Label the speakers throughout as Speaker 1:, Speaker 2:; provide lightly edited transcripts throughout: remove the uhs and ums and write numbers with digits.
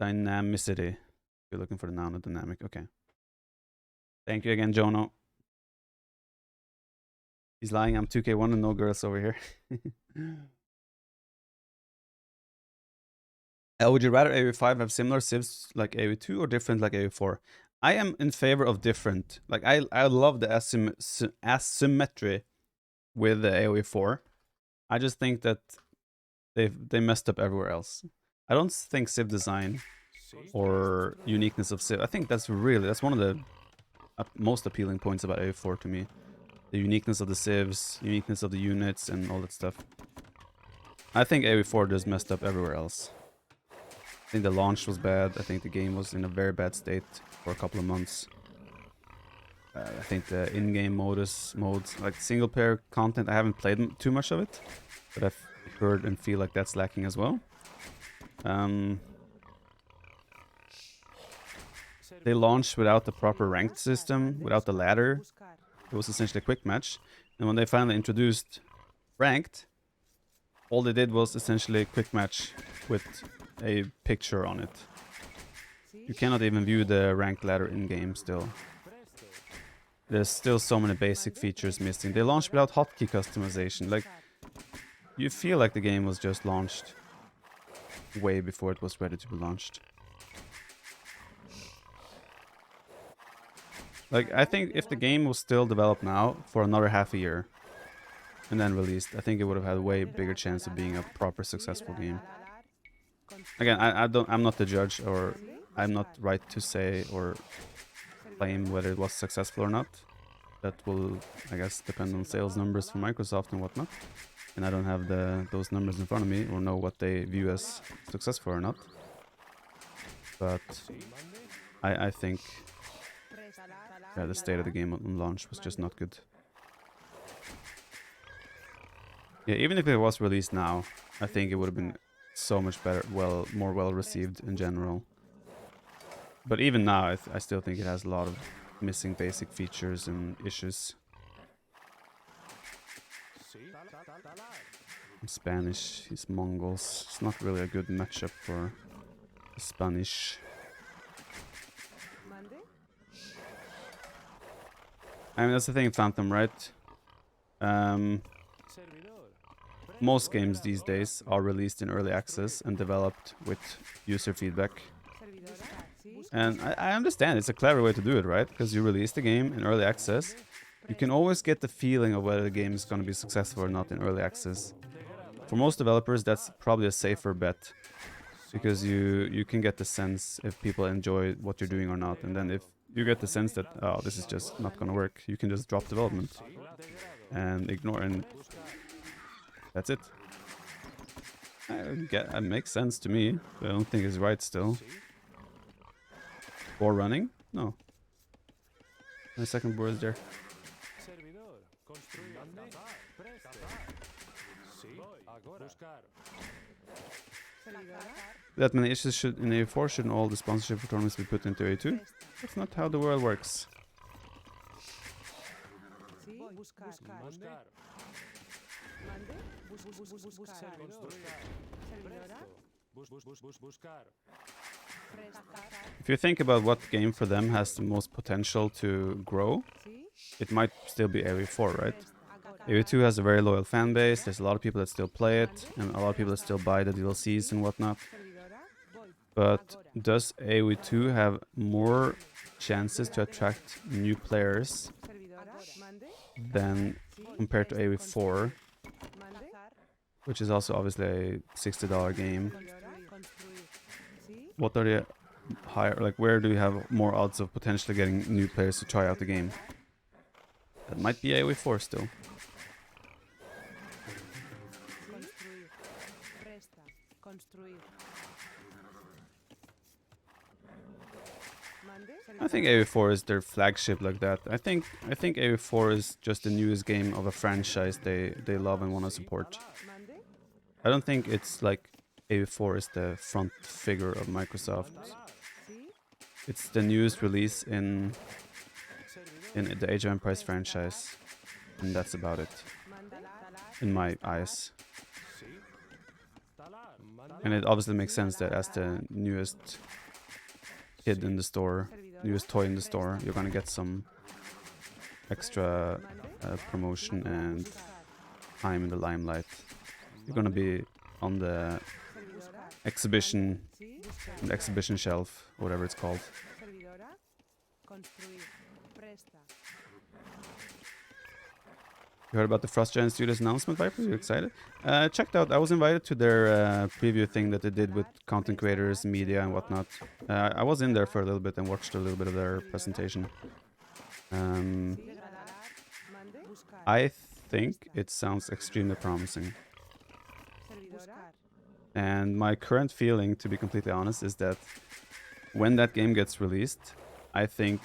Speaker 1: Dynamicity. You're looking for the noun of dynamic. Okay. Thank you again, Jono. He's lying. I'm 2K1 and no girls over here. Would you rather AoE5 have similar civs like AoE2 or different like AoE4? I am in favor of different. Like I love the asymmetry with the AoE4. I just think that they messed up everywhere else. I don't think civ design or uniqueness of civ. I think that's one of the most appealing points about AoE4 to me. The uniqueness of the civs, uniqueness of the units, and all that stuff. I think AoE4 just messed up everywhere else. I think the launch was bad. I think the game was in a very bad state for a couple of months. I think the in-game modes, like single-player content, I haven't played too much of it, but I've heard and feel like that's lacking as well. They launched without the proper ranked system, without the ladder. It was essentially a quick match. And when they finally introduced ranked, all they did was essentially a quick match with a picture on it. You cannot even view the ranked ladder in-game still. There's still so many basic features missing. They launched without hotkey customization. Like, you feel like the game was just launched way before it was ready to be launched. Like, I think if the game was still developed now for another half a year and then released, I think it would have had a way bigger chance of being a proper successful game. Again, I'm not the judge, or I'm not right to say or claim whether it was successful or not. That will, I guess, depend on sales numbers for Microsoft and whatnot. And I don't have those numbers in front of me or know what they view as successful or not. But I think the state of the game on launch was just not good. Yeah, even if it was released now, I think it would have been so much better, more well received in general. But even now, I still think it has a lot of missing basic features and issues. Spanish, he's Mongols. It's not really a good matchup for Spanish. I mean, that's the thing, Phantom, right? Most games these days are released in early access and developed with user feedback. And I understand it's a clever way to do it, right? Because you release the game in early access, you can always get the feeling of whether the game is going to be successful or not in early access. For most developers, that's probably a safer bet, because you can get the sense if people enjoy what you're doing or not. And then if you get the sense that, oh, this is just not going to work, you can just drop development and ignore, and that's it. It makes sense to me, but I don't think it's right still. Boar running? No. My second boar is there. That many issues should in AoE4, shouldn't all the sponsorship for tournaments be put into AoE2? That's not how the world works. If you think about what game for them has the most potential to grow, it might still be AoE4, right? AoE2 has a very loyal fan base, there's a lot of people that still play it, and a lot of people that still buy the DLCs and whatnot. But does AoE2 have more chances to attract new players than compared to AoE4, which is also obviously a $60 game? What are the higher, like, where do you have more odds of potentially getting new players to try out the game? That might be AoE4 still. I think AoE4 is their flagship like that. I think AoE4 is just the newest game of a franchise they love and want to support. I don't think it's like AoE4 is the front figure of Microsoft. It's the newest release in the Age of Empires franchise, and that's about it, in my eyes. And it obviously makes sense that as the newest kid in the store, newest toy in the store, you're gonna get some extra promotion and time in the limelight. You're gonna be on the exhibition shelf, whatever it's called. You heard about the Frost Giant Studios announcement, Viper? You excited? Checked out. I was invited to their preview thing that they did with content creators, media, and whatnot. I was in there for a little bit and watched a little bit of their presentation. I think it sounds extremely promising. And my current feeling, to be completely honest, is that when that game gets released, I think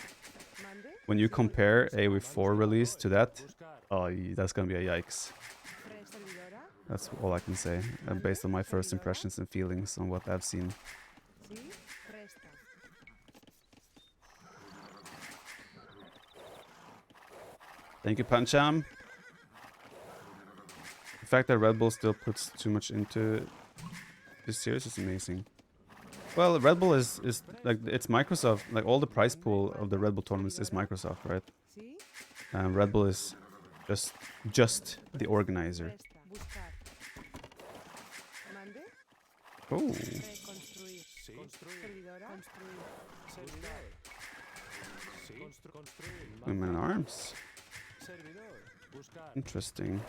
Speaker 1: when you compare AoE 4 release to that, oh, that's gonna be a yikes. That's all I can say, based on my first impressions and feelings on what I've seen. Thank you, Pancham. The fact that Red Bull still puts too much into this series is amazing. Well, Red Bull is like, it's Microsoft. Like, all the prize pool of the Red Bull tournaments is Microsoft, right? Red Bull is just the organizer. Oh. Women in arms. Interesting.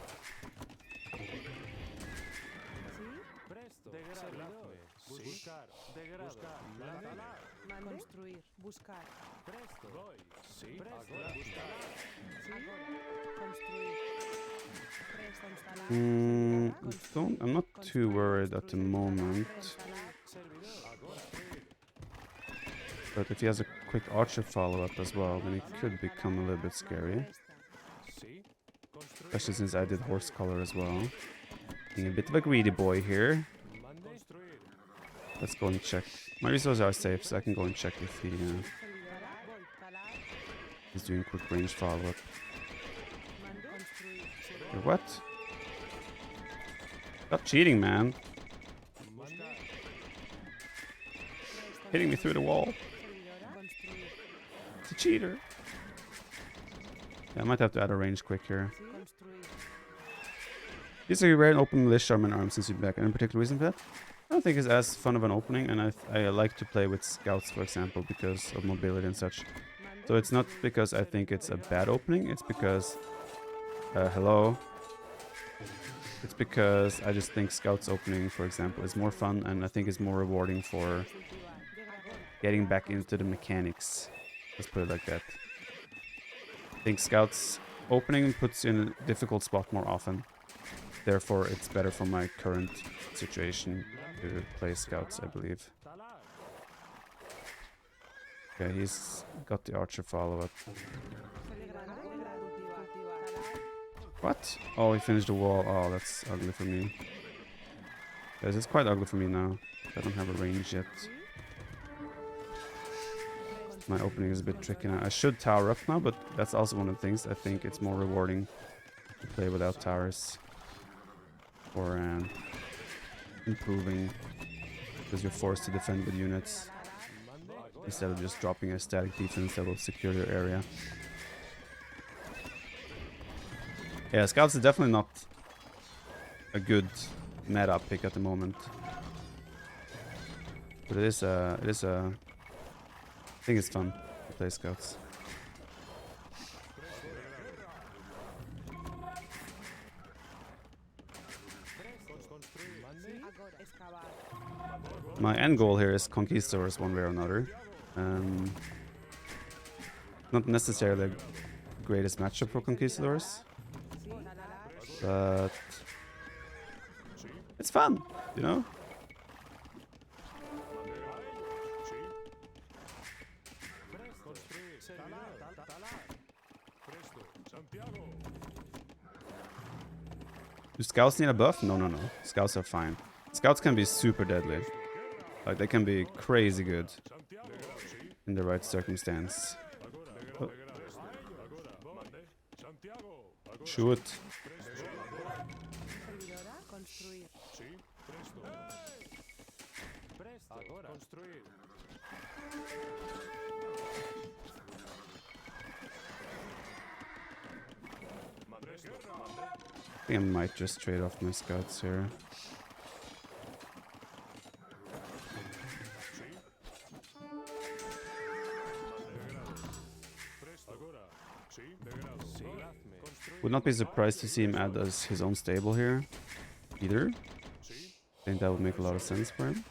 Speaker 1: I'm not too worried at the moment. But if he has a quick archer follow-up as well, then it could become a little bit scary. Especially since I did horse color as well. Being a bit of a greedy boy here. Let's go and check. My resources are safe, so I can go and check if he is doing quick range follow-up. What? Stop cheating, man. Hitting me through the wall. It's a cheater. Yeah, I might have to add a range quick here. These are rare and open militia arm and arms since you're back. Any particular reason for that? I don't think it's as fun of an opening, and I like to play with scouts, for example, because of mobility and such. So it's not because I think it's a bad opening, it's because... hello? It's because I just think scouts opening, for example, is more fun, and I think it's more rewarding for getting back into the mechanics. Let's put it like that. I think scouts opening puts you in a difficult spot more often. Therefore, it's better for my current situation to play scouts, I believe. Okay, he's got the archer follow-up. What? Oh, he finished the wall. Oh, that's ugly for me. Guys, it's quite ugly for me now. I don't have a range yet. My opening is a bit tricky now. I should tower up now, but that's also one of the things. I think it's more rewarding to play without towers. Or improving, because you're forced to defend with units instead of just dropping a static defense that will secure your area. Yeah, scouts is definitely not a good meta pick at the moment, but it is a I think it's fun to play scouts. My end goal here is Conquistadors one way or another. Not necessarily the greatest matchup for Conquistadors, but it's fun, you know? Do scouts need a buff? No, no, no. Scouts are fine. Scouts can be super deadly. Like, they can be crazy good in the right circumstance. Oh. Shoot. I think I might just trade off my scouts here. Would not be surprised to see him add his own stable here, either. I think that would make a lot of sense for him.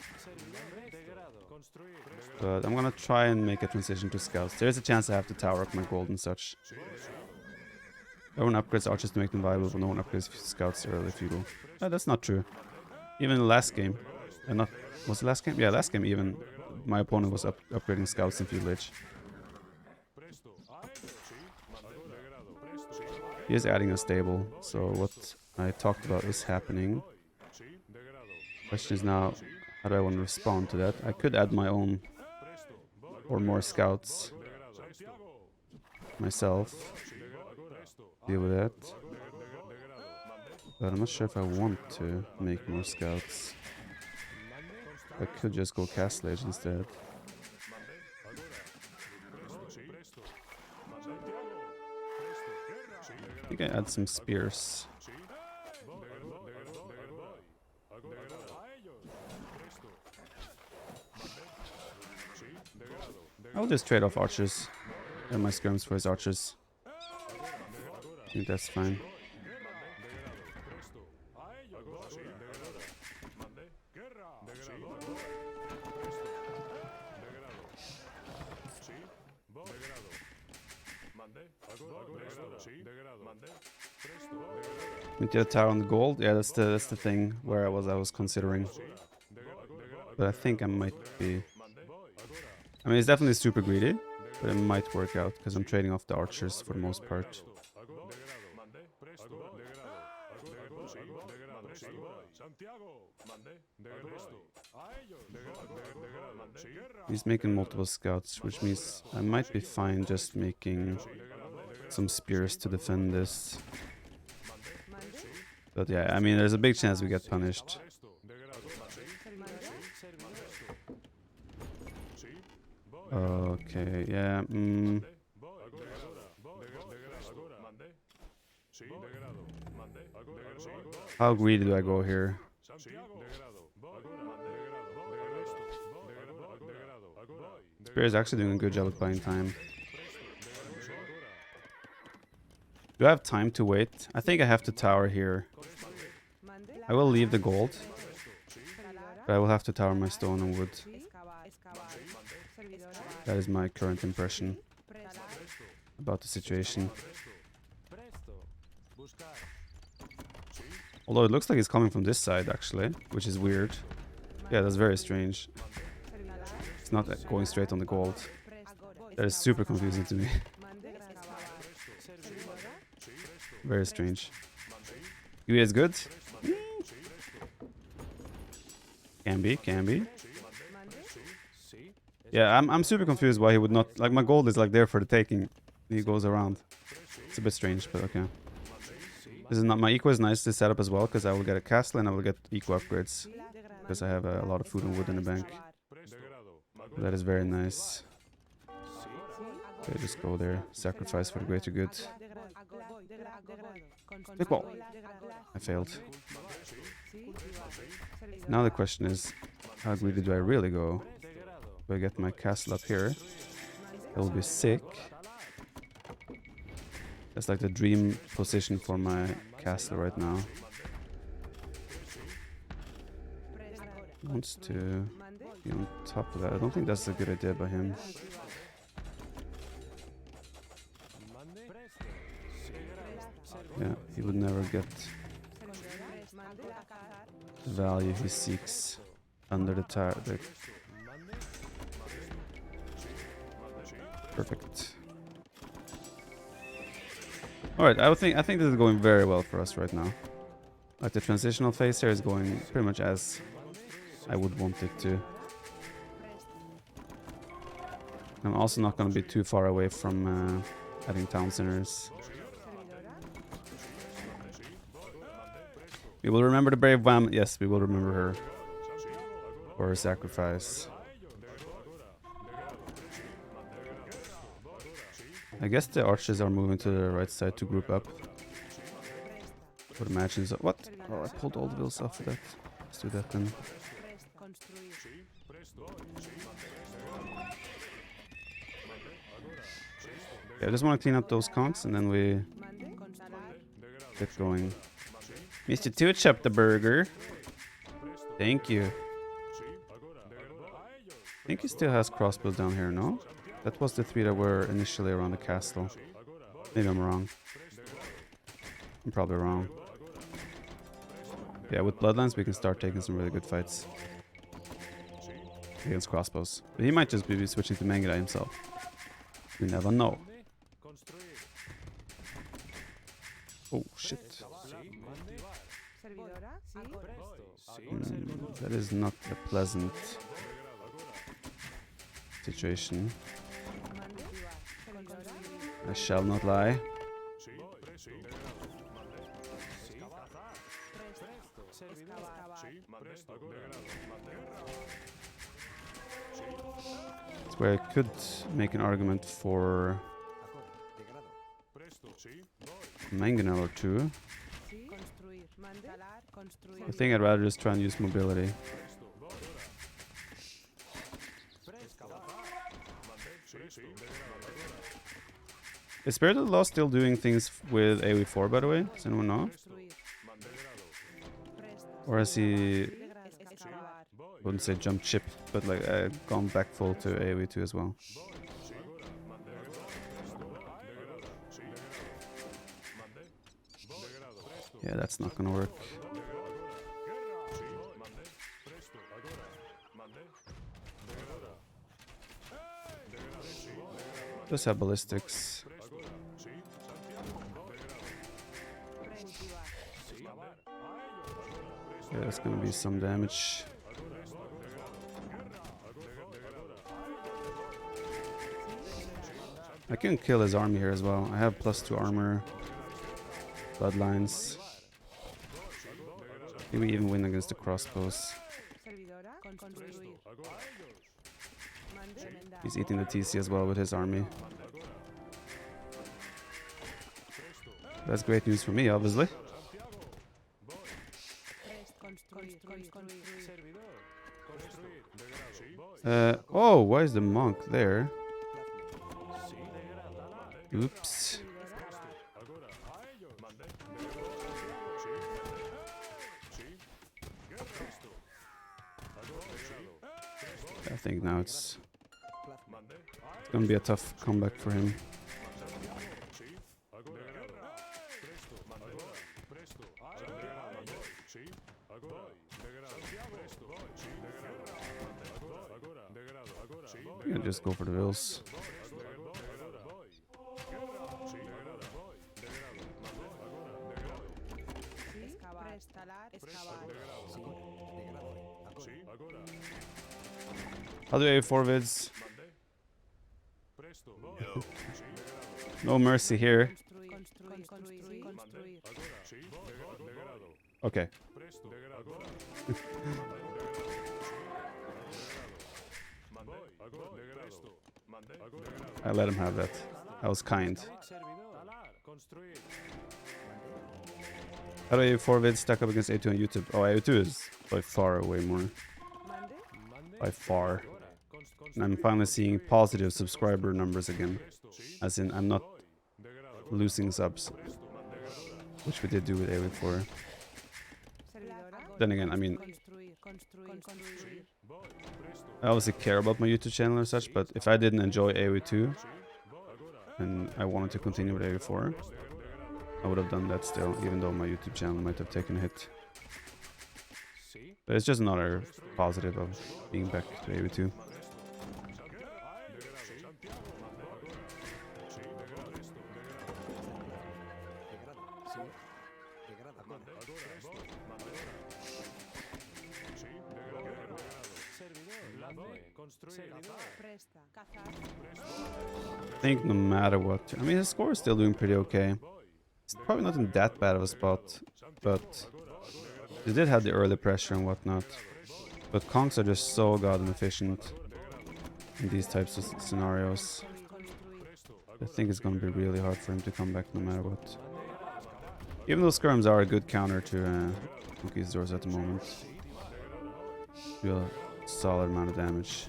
Speaker 1: But I'm gonna try and make a transition to scouts. There's a chance I have to tower up my gold and such. No one upgrades archers to make them viable, but no one upgrades scouts early feudal. That's not true. Even in the last game, was it last game? Yeah, last game even, my opponent was upgrading scouts in feudal age. He is adding a stable, so what I talked about is happening. Question is now, how do I want to respond to that? I could add my own or more scouts myself. Deal with that. But I'm not sure if I want to make more scouts. I could just go Castle Age instead. I think I add some spears. I'll just trade off archers and my skirms for his archers. I think that's fine. With your tower on the gold, yeah, that's the thing where I was considering. But I think I might be. I mean, it's definitely super greedy, but it might work out because I'm trading off the archers for the most part. He's making multiple scouts, which means I might be fine just making some spears to defend this. But yeah, I mean, there's a big chance we get punished. Okay, yeah. How greedy do I go here? Spear is actually doing a good job of buying time. Do I have time to wait? I think I have to tower here. I will leave the gold, but I will have to tower my stone and wood. That is my current impression about the situation. Although it looks like he's coming from this side actually, which is weird. Yeah, that's very strange. It's not going straight on the gold. That is super confusing to me. Very strange. UA is good? Can be, can be. Yeah, I'm super confused why he would not... Like, my gold is like there for the taking. He goes around. It's a bit strange, but okay. This is not... My eco is nicely set up as well, because I will get a castle and I will get eco upgrades. Because I have a lot of food and wood in the bank. That is very nice. Okay, just go there. Sacrifice for the greater good. Good ball. I failed. Now the question is, how greedy do I really go? Do I get my castle up here? That will be sick. That's like the dream position for my castle right now. Wants to be on top of that. I don't think that's a good idea by him. Yeah, he would never get the value he seeks under the tower. Perfect. Alright, I think this is going very well for us right now. Like the transitional phase here is going pretty much as I would want it to. I'm also not going to be too far away from adding town centers. We will remember the brave Wham. Yes, we will remember her. For her sacrifice. I guess the archers are moving to the right side to group up. Would imagine so. What? Oh, I pulled all the wheels off of that. Let's do that then. Yeah, I just want to clean up those conks and then we get going. Mr. Two Chop the burger. Thank you. I think he still has crossbows down here, no? That was the 3 that were initially around the castle. Maybe I'm wrong. I'm probably wrong. Yeah, with bloodlines we can start taking some really good fights against crossbows. But he might just be switching to Mangudai himself. We never know. Oh shit. That is not a pleasant situation. I shall not lie. That's where I could make an argument for Mangonel or two. I think I'd rather just try and use mobility. Is Spirit of the Law still doing things with AoE4, by the way? Does anyone know? Or has he... I wouldn't say jumped ship, but like gone back full to AoE2 as well? Yeah, that's not gonna work. Just have ballistics. Yeah, that's gonna be some damage. I can kill his army here as well. I have +2 armor. Bloodlines. Maybe even win against the crossbows. He's eating the TC as well with his army. That's great news for me, obviously. Oh, why is the monk there? Oops. I think now it's gonna be a tough comeback for him. Yeah, just go for the wills. How do A4 vids? No mercy here. Okay. I let him have that. I was kind. How do A4 vids stack up against A2 on YouTube? Oh, A2 is by far way more. By far. And I'm finally seeing positive subscriber numbers again. As in, I'm not losing subs. Which we did do with AoE4. Then again, I mean... I obviously care about my YouTube channel and such, but if I didn't enjoy AoE2 and I wanted to continue with AoE4, I would have done that still, even though my YouTube channel might have taken a hit. But it's just another positive of being back to AoE2. I think no matter what, I mean his score is still doing pretty okay. It's probably not in that bad of a spot, but they did have the early pressure and whatnot. But conks are just so goddamn efficient in these types of scenarios. I think it's gonna be really hard for him to come back no matter what. Even though skirms are a good counter to Conquistadors at the moment. Do a solid amount of damage.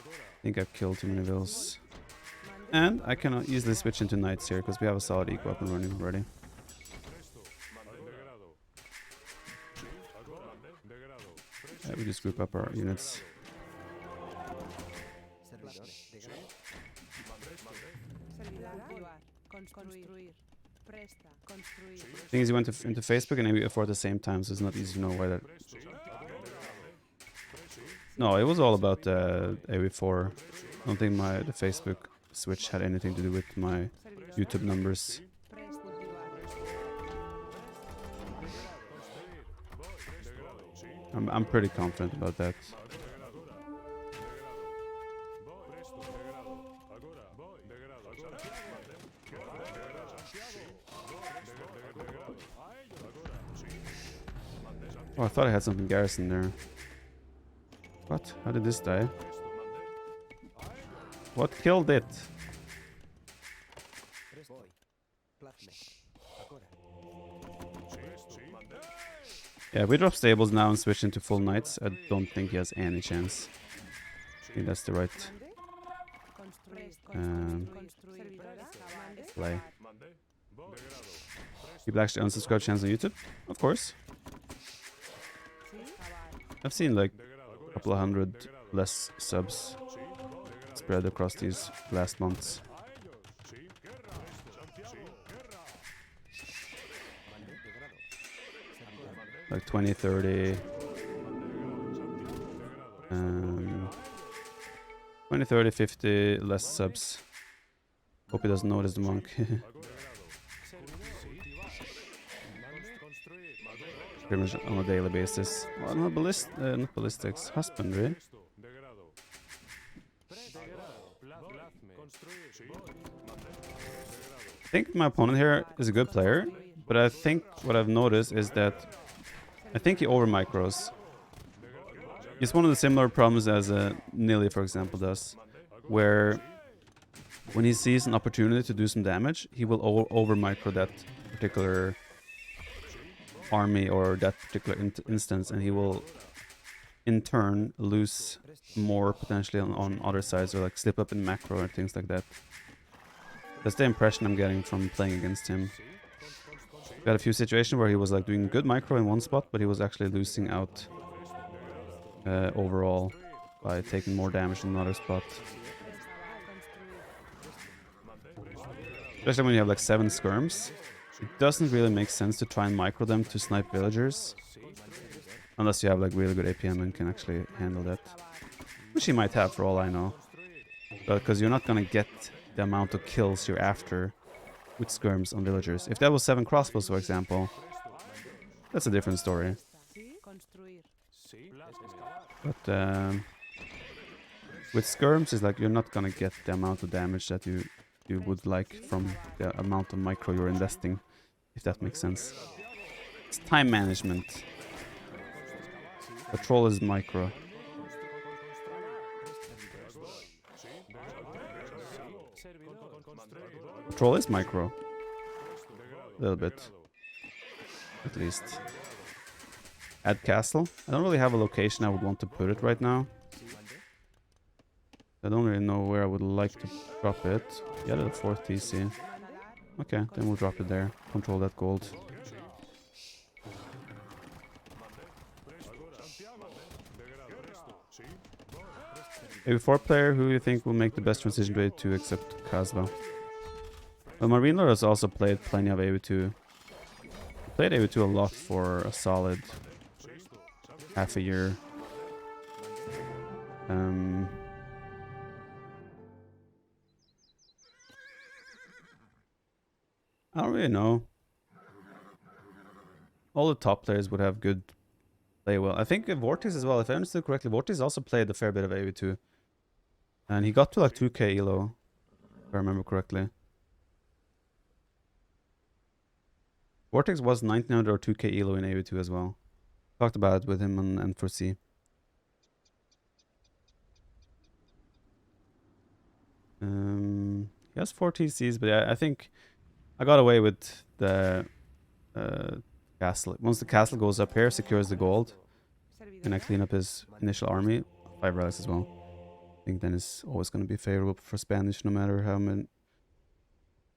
Speaker 1: I think I've killed too many vills. And I can easily switch into knights here because we have a solid eco up and running already. We just group up our units. Thing is, you went into Facebook and AW4 at the same time, so it's not easy to know why that. No, it was all about AW4. I don't think the Facebook switch had anything to do with my YouTube numbers. I'm pretty confident about that. Oh, I thought I had something garrison there. What? How did this die? What killed it? Yeah, we drop stables now and switch into full knights. I don't think he has any chance. I think that's the right play. People actually unsubscribe channels on YouTube? Of course. I've seen like a couple of hundred less subs spread across these last months. Like 20, 30. 20, 30, 50 less subs. Hope he doesn't notice the monk. Pretty much on a daily basis. Well, not ballistics, husbandry. I think my opponent here is a good player, but I think what I've noticed is that I think he over micros. It's one of the similar problems as Nilly, for example, does, where when he sees an opportunity to do some damage, he will over micro that particular army or that particular instance, and he will in turn lose more potentially on other sides, or like slip up in macro or things like that. That's the impression I'm getting from playing against him. Got a few situations where he was like doing good micro in one spot, but he was actually losing out overall by taking more damage in another spot. Especially when you have like 7 skirms. It doesn't really make sense to try and micro them to snipe villagers. Unless you have like really good APM and can actually handle that. Which he might have for all I know. But because you're not gonna get the amount of kills you're after with skirms on villagers. If that was 7 crossbows, for example, that's a different story. But with skirms, it's like you're not gonna get the amount of damage that you would like from the amount of micro you're investing, if that makes sense. It's time management. Patrol is micro. Patrol is micro. A little bit. At least. Add castle. I don't really have a location I would want to put it right now. I don't really know where I would like to drop it. Yeah, the 4th TC. Okay, then we'll drop it there. Control that gold. AV4 player, who you think will make the best transition to AV2 except Kazva? Well, Marine Lord has also played plenty of AV2. He played AV2 a lot for a solid half a year. I don't really know. All the top players would have good play well. I think Vortex as well, if I understood correctly, Vortex also played a fair bit of AV2. And he got to like 2k elo, if I remember correctly. Vortex was 1900 or 2k elo in AV2 as well. Talked about it with him on N4C. He has 4 TCs, but yeah, I think I got away with the castle. Once the castle goes up here, secures the gold, and I clean up his initial army. 5 relics as well. I think then it's always going to be favorable for Spanish, no matter how many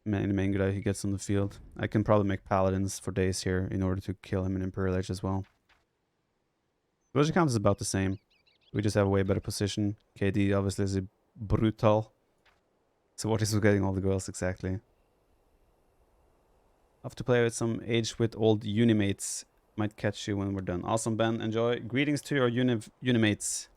Speaker 1: Mangudai he gets on the field. I can probably make paladins for days here in order to kill him in Imperial Age as well. Village count is about the same. We just have a way better position. KD obviously is a brutal. So what is getting all the girls exactly? I'll have to play with some age with old unimates. Might catch you when we're done. Awesome, Ben. Enjoy. Greetings to your unimates.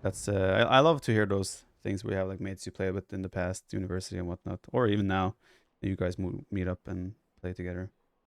Speaker 1: That's I love to hear those things we have like mates you played with in the past, university and whatnot, or even now. You guys meet up and play together.